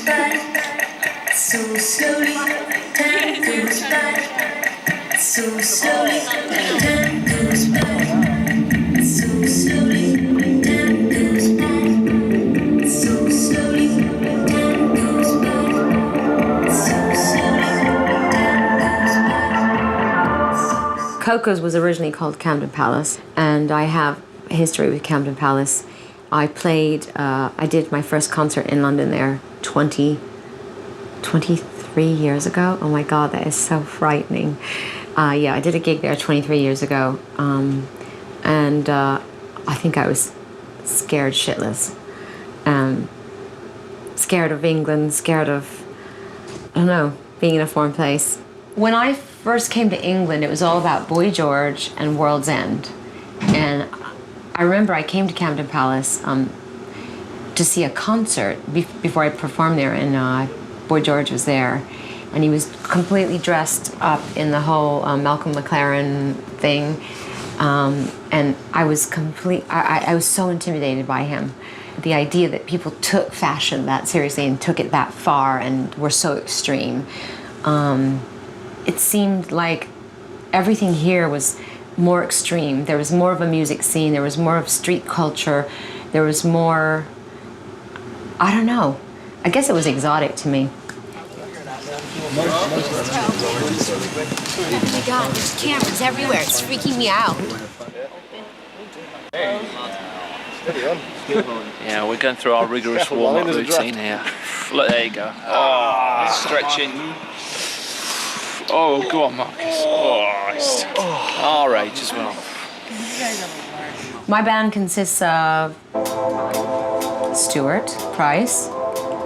by so slowly. Time goes by so slowly. Time goes by so slowly. Time goes by so slowly. Time goes by so slowly. Time goes by. Coco's was originally called Camden Palace, and I have a history with Camden Palace. I did my first concert in London there 23 years ago. Oh my God, that is so frightening. I did a gig there 23 years ago, and I think I was scared shitless. Scared of England, scared of, I don't know, being in a foreign place. When I first came to England, it was all about Boy George and World's End. And I remember I came to Camden Palace to see a concert before I performed there, and Boy George was there. And he was completely dressed up in the whole Malcolm McLaren thing. And I was I was so intimidated by him. The idea that people took fashion that seriously and took it that far and were so extreme. It seemed like everything here was more extreme. There was more of a music scene, there was more of street culture, there was more, I don't know, I guess it was exotic to me. Oh my God, there's cameras everywhere, it's freaking me out. Yeah, we're going through our rigorous warm-up routine here. Look, there you go. Stretching. Oh, go on, Marcus. Our age as well. My band consists of Stuart Price,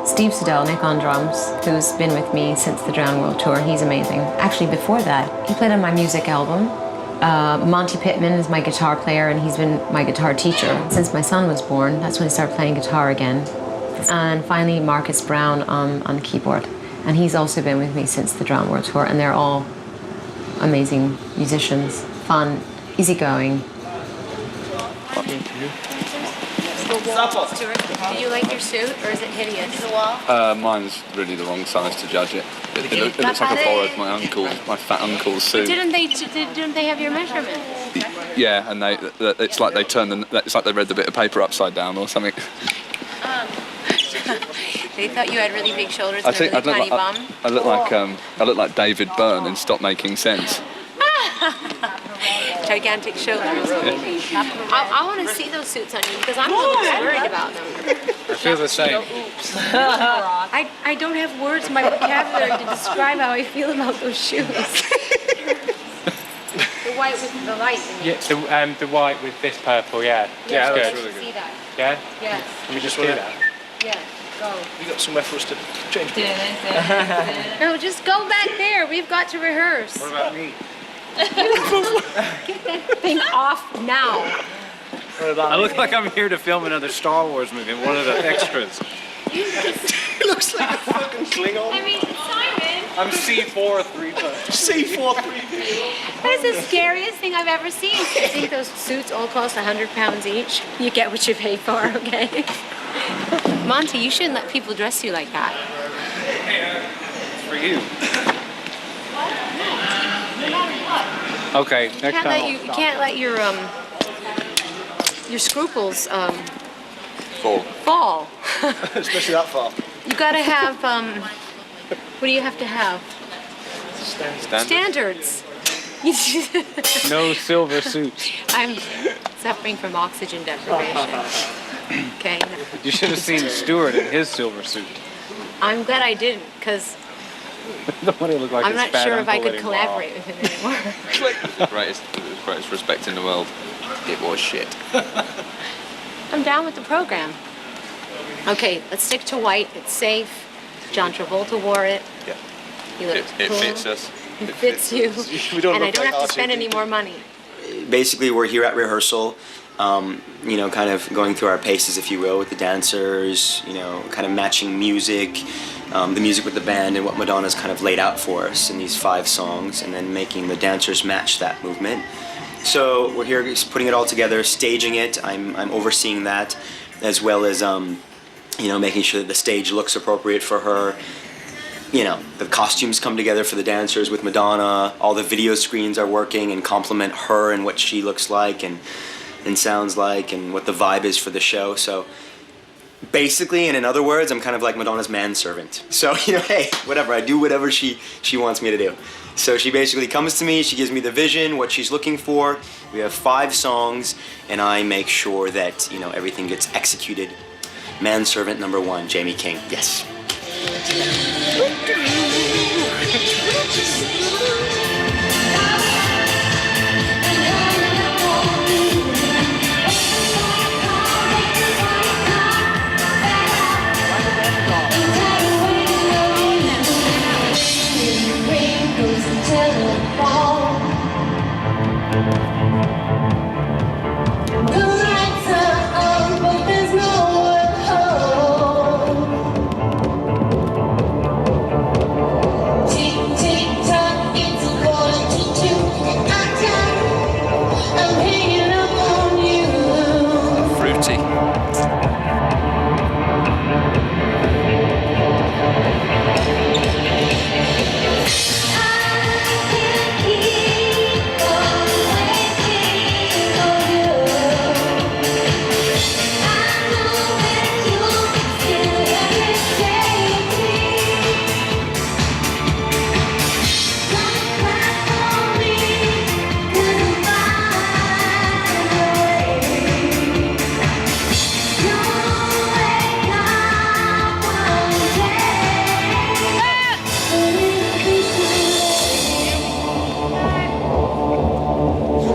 Steve Siddell, Nick on drums, who's been with me since the Drowned World Tour. He's amazing. Actually, before that, he played on my music album. Monty Pittman is my guitar player, and he's been my guitar teacher since my son was born. That's when I started playing guitar again. And finally, Marcus Brown on keyboard. And he's also been with me since the Drowned World Tour, and they're all amazing musicians, fun, easygoing. Stuart, do you like your suit, or is it hideous? The wall? Mine's really the wrong size to judge it. It looks like I borrowed my fat uncle's suit. Didn't they have your measurement? Yeah, and it's like it's like they read the bit of paper upside down or something. They thought you had really big shoulders and a really tiny bum? I look like David Byrne in Stop Making Sense. Gigantic shoulders. Yeah. I want to see those suits on you because I'm a little bit worried about them. I feel the same. I don't have words in my vocabulary to describe how I feel about those shoes. The white with the light in it. Yeah, the white with this purple, yeah. Yeah, that's good. See that? Yeah? Yes. Can we just do that? Yes, go. You got somewhere for us to change? No, just go back there. We've got to rehearse. What about me? Get that thing off now. I look like I'm here to film another Star Wars movie. I'm one of the extras. He looks like a fucking Klingon. I mean, Simon. I'm C4-3. C4-3. That is the scariest thing I've ever seen. I think those suits all cost £100 each. You get what you pay for, okay? Monty, you shouldn't let people dress you like that. For you. Okay, next time. You can't let your scruples fall. Especially that far. You gotta have what do you have to have? Standards. No silver suits. I'm suffering from oxygen deprivation. Okay. You should have seen Stuart in his silver suit. I'm glad I didn't, because like I'm not sure if I could collaborate with him anymore. Greatest respect in the world. It was shit. I'm down with the program. Okay, let's stick to white. It's safe. John Travolta wore it. Yeah. He looked It cool. fits us. It fits you. And I don't have to spend any more money. Basically, we're here at rehearsal, kind of going through our paces, if you will, with the dancers, kind of matching music, the music with the band and what Madonna's kind of laid out for us in these 5 songs, and then making the dancers match that movement. So we're here putting it all together, staging it. I'm overseeing that, as well as you know, making sure that the stage looks appropriate for her. You know, the costumes come together for the dancers with Madonna. All the video screens are working and complement her and what she looks like and sounds like and what the vibe is for the show. So basically, and in other words, I'm kind of like Madonna's manservant. So, you know, hey, whatever, I do whatever she wants me to do. So she basically comes to me, she gives me the vision, what she's looking for. We have 5 songs, and I make sure that, you know, everything gets executed. Manservant number 1, Jamie King. Yes.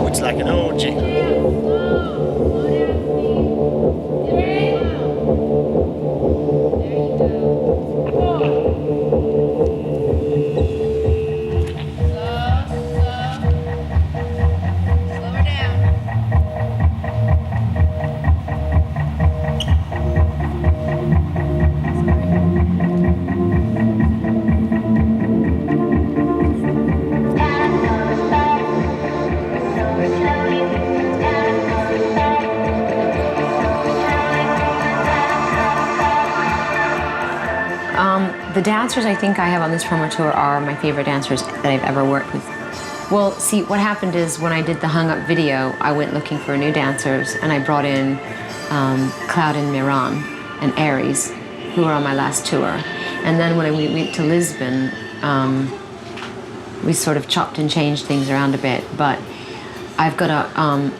It's like an orgy. The dancers I think I have on this promo tour are my favorite dancers that I've ever worked with. Well, see, what happened is when I did the Hung Up video, I went looking for new dancers, and I brought in Cloud and Miran and Aries, who were on my last tour. And then when we went to Lisbon, we sort of chopped and changed things around a bit. But I've got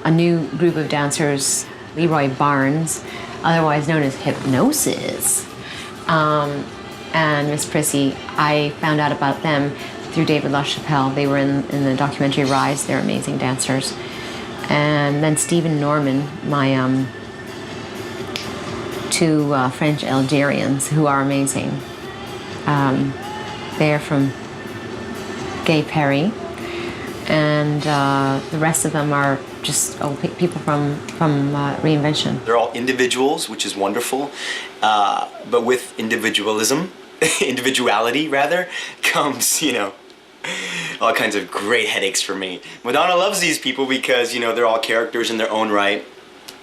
a new group of dancers, Leroy Barnes, otherwise known as Hypnosis, and Miss Prissy. I found out about them through David LaChapelle. They were in the documentary Rise. They're amazing dancers. And then Stephen Norman, my 2 French Algerians who are amazing. They're from Gay Perry. And the rest of them are just people from Reinvention. They're all individuals, which is wonderful. But with individuality rather, comes, you know, all kinds of great headaches for me. Madonna loves these people because, you know, they're all characters in their own right.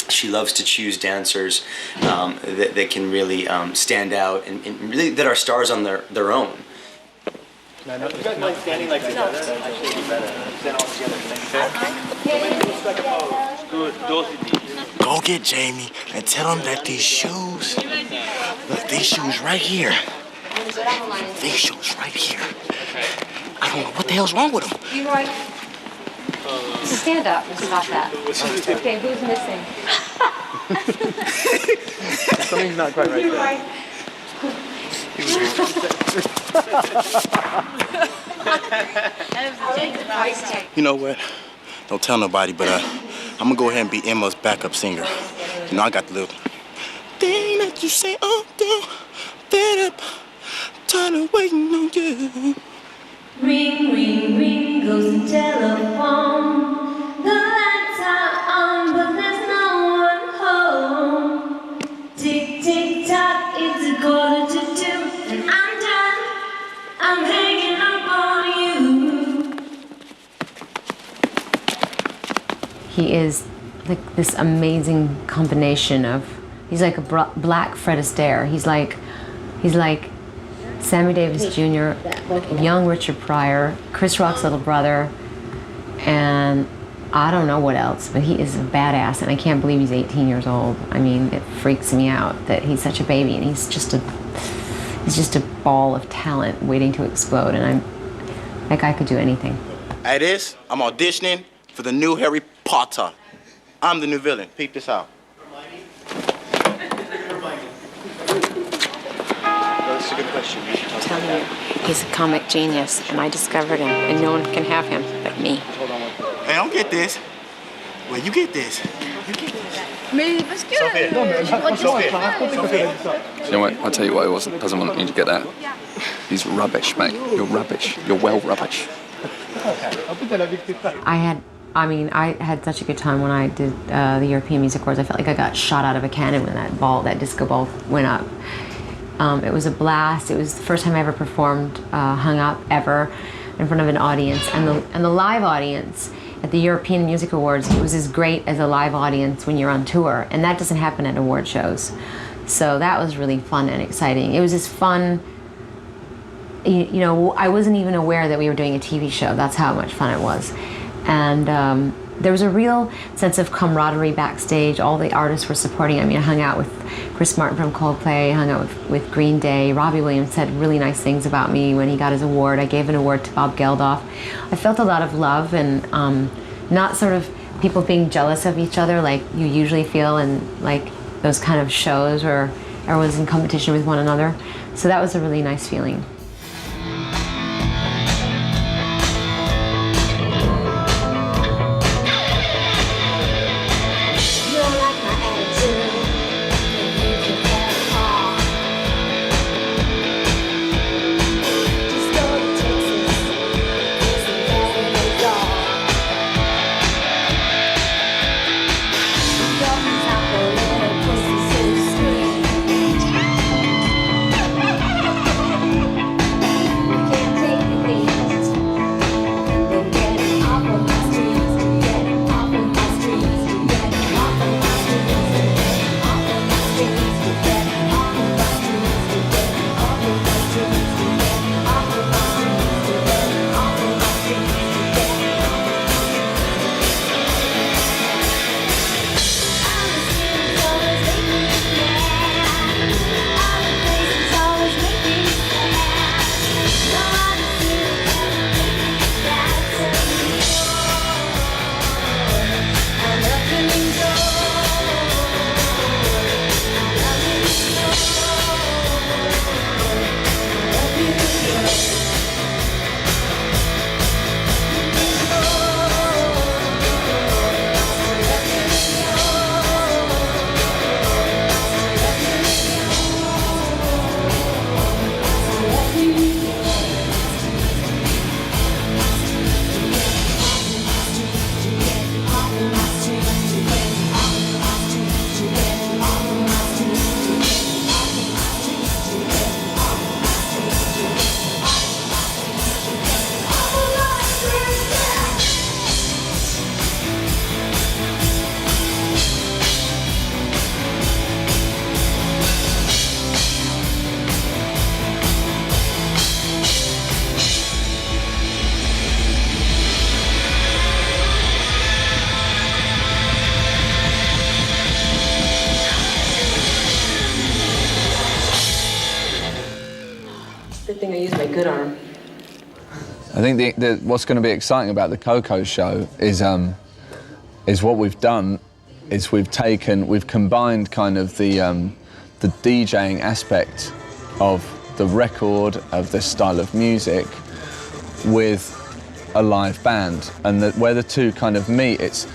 She loves to choose dancers that can really stand out and really that are stars on their own. You guys mind standing like together? Actually, it'd be better. Stand all together. Good. Go get Jamie and tell him that these shoes, look, these shoes right here. These shoes right here. I don't know what the hell's wrong with them. Leroy, stand up and stop that. Okay, who's missing? Something's not quite right there. You know what? Don't tell nobody, but I'm gonna go ahead and be Emma's backup singer. You know, I got the little thing that you say, oh, do, fed up, tired of waiting on you. Ring, ring, ring goes the telephone. The lights are on, but there's no one home. Tick, tick, tock, it's 1:45, and I'm done. I'm hanging up on you. He is like this amazing combination of He's like a black Fred Astaire. He's like Sammy Davis Jr., young Richard Pryor, Chris Rock's little brother, and I don't know what else, but he is a badass, and I can't believe he's 18 years old. I mean, it freaks me out that he's such a baby, and he's just a ball of talent waiting to explode, and that guy could do anything. Hey, I'm auditioning for the new Harry Potter. I'm the new villain. Peep this out. That's a good question. I'm telling you, he's a comic genius, and I discovered him, and no one can have him but me. Hey, don't get this. Well, you get this. Mais parce que You know what? I'll tell you why he doesn't want you to get that. He's rubbish, mate. You're rubbish. You're well rubbish. I had such a good time when I did the European Music Awards. I felt like I got shot out of a cannon when that disco ball went up. It was a blast. It was the first time I ever performed hung up ever in front of an audience, and the live audience at the European Music Awards, it was as great as a live audience when you're on tour, and that doesn't happen at award shows. So that was really fun and exciting. It was just fun. You know, I wasn't even aware that we were doing a TV show. That's how much fun it was. And there was a real sense of camaraderie backstage. All the artists were supporting. I mean, I hung out with Chris Martin from Coldplay, hung out with Green Day. Robbie Williams said really nice things about me when he got his award. I gave an award to Bob Geldof. I felt a lot of love and not sort of people being jealous of each other like you usually feel in like those kind of shows where everyone's in competition with one another. So that was a really nice feeling. Good thing I used my good arm. I think what's going to be exciting about the Coco show is what we've done is we've combined kind of the DJing aspect of the record, of this style of music, with a live band, and where the two kind of meet,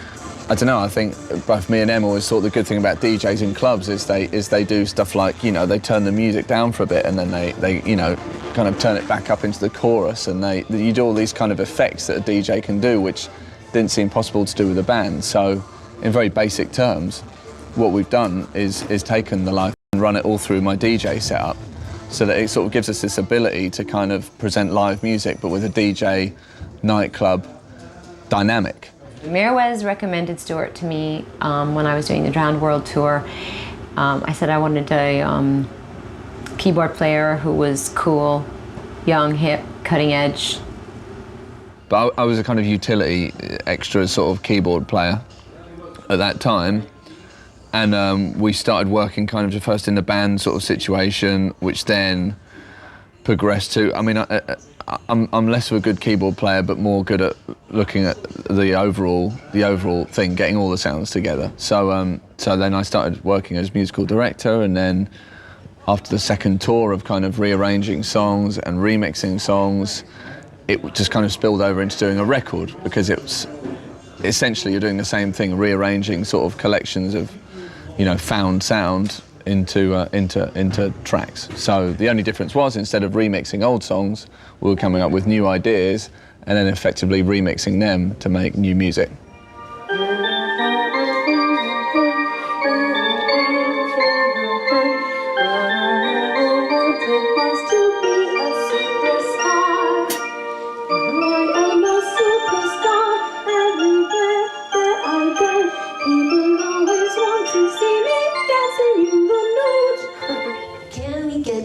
I don't know, I think both me and Em always thought the good thing about DJs in clubs is they do stuff like, you know, they turn the music down for a bit and then they you know, kind of turn it back up into the chorus, and you do all these kind of effects that a DJ can do, which didn't seem possible to do with a band. So in very basic terms, what we've done is taken the live and run it all through my DJ setup, so that it sort of gives us this ability to kind of present live music, but with a DJ nightclub dynamic. Mirwais recommended Stuart to me when I was doing the Drowned World tour, I said I wanted a keyboard player who was cool, young, hip, cutting edge. But I was a kind of utility extra sort of keyboard player at that time. And we started working kind of first in the band sort of situation, which then progressed to, I mean, I'm less of a good keyboard player, but more good at looking at the overall thing, getting all the sounds together. So then I started working as musical director, and then after the second tour of kind of rearranging songs and remixing songs, it just kind of spilled over into doing a record, because it was essentially you're doing the same thing, rearranging sort of collections of, you know, found sound into tracks. So the only difference was, instead of remixing old songs, we were coming up with new ideas and then effectively remixing them to make new music.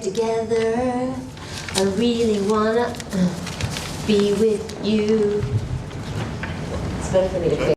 Together, I really wanna be with you. It's better for me to feel.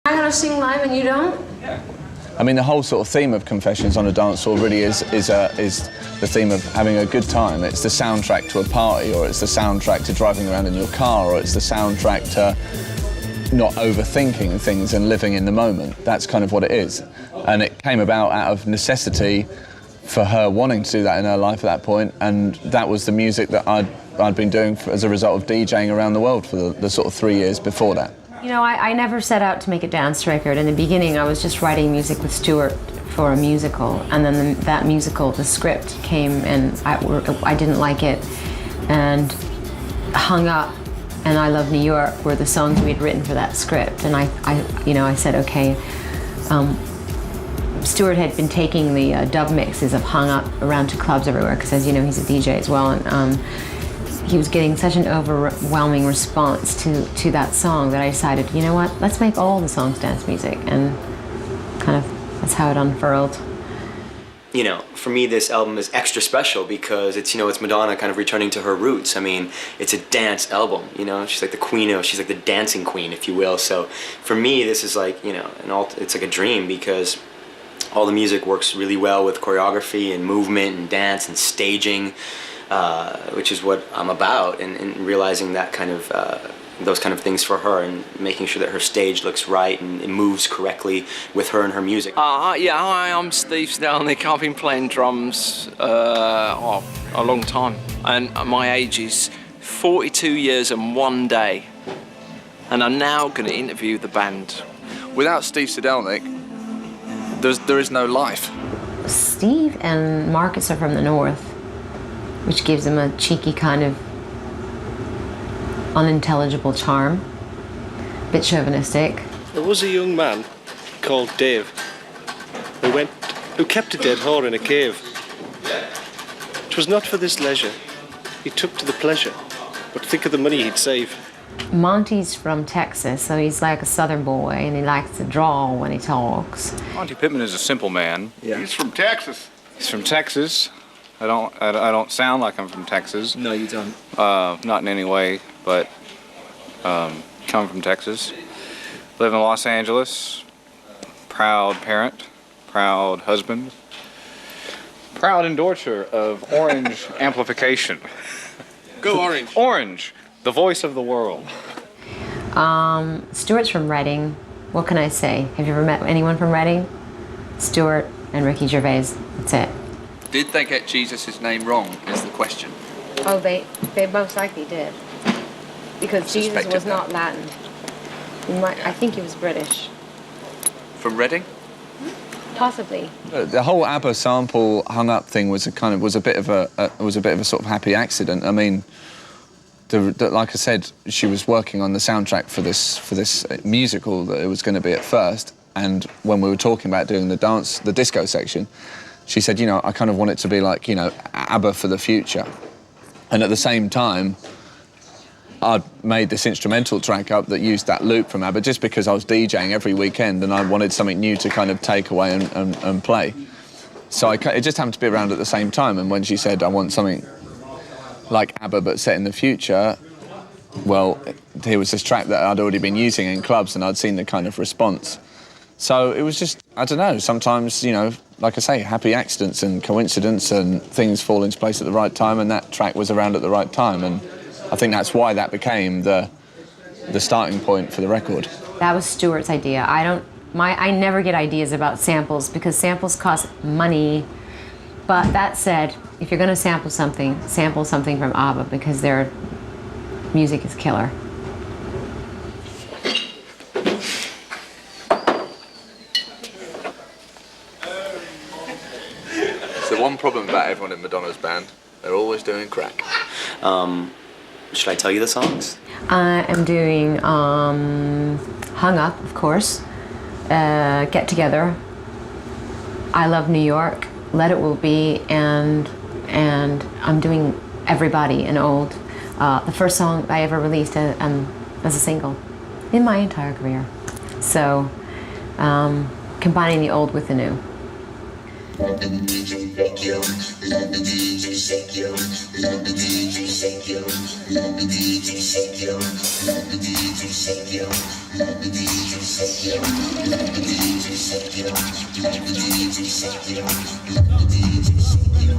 I gotta sing live and you don't? I mean, the whole sort of theme of Confessions on a Dance Floor really is the theme of having a good time. It's the soundtrack to a party, or it's the soundtrack to driving around in your car, or it's the soundtrack to not overthinking things and living in the moment. That's kind of what it is. And it came about out of necessity for her wanting to do that in her life at that point, and that was the music that I'd been doing as a result of DJing around the world for the sort of 3 years before that. You know, I never set out to make a dance record. In the beginning, I was just writing music with Stuart for a musical, and then that musical, the script came, and I didn't like it, and Hung Up and I Love New York were the songs we had written for that script, and I said, okay. Stuart had been taking the dub mixes of Hung Up around to clubs everywhere, because, as you know, he's a DJ as well, and he was getting such an overwhelming response to that song that I decided, you know what, let's make all the songs dance music, and kind of that's how it unfurled. You know, for me, this album is extra special because it's, you know, it's Madonna kind of returning to her roots. I mean, it's a dance album, you know, she's like the queen of, she's like the dancing queen, if you will. So for me, this is like, you know, it's like a dream, because all the music works really well with choreography and movement and dance and staging. Which is what I'm about, and realizing that kind of those kind of things for her, and making sure that her stage looks right and it moves correctly with her and her music. Yeah, hi, I'm Steve Stelnick. I've been playing drums a long time, and my age is 42 years and 1 day, and I'm now going to interview the band. Without Steve Stelnick, there is no life. Steve and Marcus are from the north, which gives them a cheeky kind of unintelligible charm, a bit chauvinistic. There was a young man called Dave who kept a dead whore in a cave. 'Twas not for this leisure he took to the pleasure, but think of the money he'd save. Monty's from Texas, so he's like a southern boy, and he likes to draw when he talks. Monty Pittman is a simple man. Yeah. He's from Texas. He's from Texas. I don't sound like I'm from Texas. No, you don't. Not in any way, but come from Texas. Live in Los Angeles. Proud parent. Proud husband. Proud endorser of Orange amplification. Go Orange. Orange, the voice of the world. Stuart's from Reading. What can I say? Have you ever met anyone from Reading? Stuart and Ricky Gervais. That's it. Did they get Jesus' name wrong, is the question. Oh, they most likely did. Because Jesus Suspected was that. not Latin. I think he was British. From Reading? Possibly. The whole ABBA sample hung up thing was a bit of a sort of happy accident. I mean, like I said, she was working on the soundtrack for this musical that it was going to be at first, and when we were talking about doing the disco section, she said, you know, I kind of want it to be like, you know, ABBA for the future. And at the same time, I'd made this instrumental track up that used that loop from ABBA just because I was DJing every weekend and I wanted something new to kind of take away and play. So it just happened to be around at the same time, and when she said, I want something like ABBA but set in the future, well, here was this track that I'd already been using in clubs and I'd seen the kind of response. So it was just, I don't know, sometimes, you know, like I say, happy accidents and coincidence and things fall into place at the right time, and that track was around at the right time, and I think that's why that became the starting point for the record. That was Stuart's idea. I never get ideas about samples because samples cost money. But that said, if you're going to sample something from ABBA because their music is killer. So one problem about everyone in Madonna's band, they're always doing crack. Should I tell you the songs? I am doing Hung Up, of course, Get Together, I Love New York, Let It Will Be, and I'm doing Everybody, an old, the first song I ever released as a single in my entire career. So combining the old with the new. Let the DJ take you, let the DJ shake you, let the DJ shake you, let the DJ shake you, let the DJ shake you, let the DJ shake you, let the DJ shake you, let the DJ shake you, let the DJ shake you, let the DJ shake you,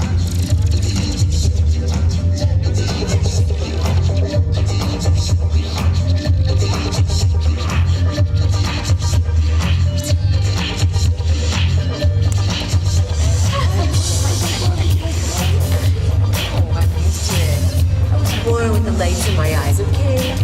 let the DJ shake you, let the DJ shake you, let the DJ shake you, let the DJ shake you. Born with the lights in my eyes, okay?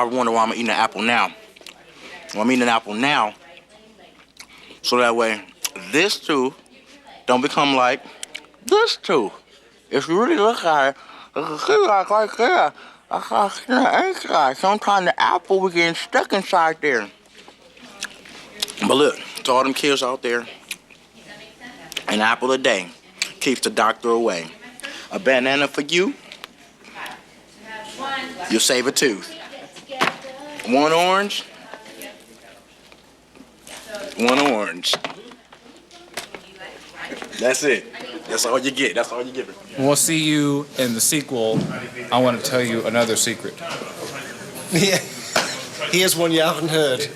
probably wonder why I'm eating an apple now. Well, I'm eating an apple now, so that way this tooth don't become like this tooth. If you really look at it, right there. Sometimes the apple will get stuck inside there. But look, to all them kids out there, an apple a day keeps the doctor away. A banana for you, you'll save a tooth. One orange, one orange. That's it. That's all you get. That's all you get. We'll see you in the sequel. I want to tell you another secret. Yeah, here's one you haven't heard.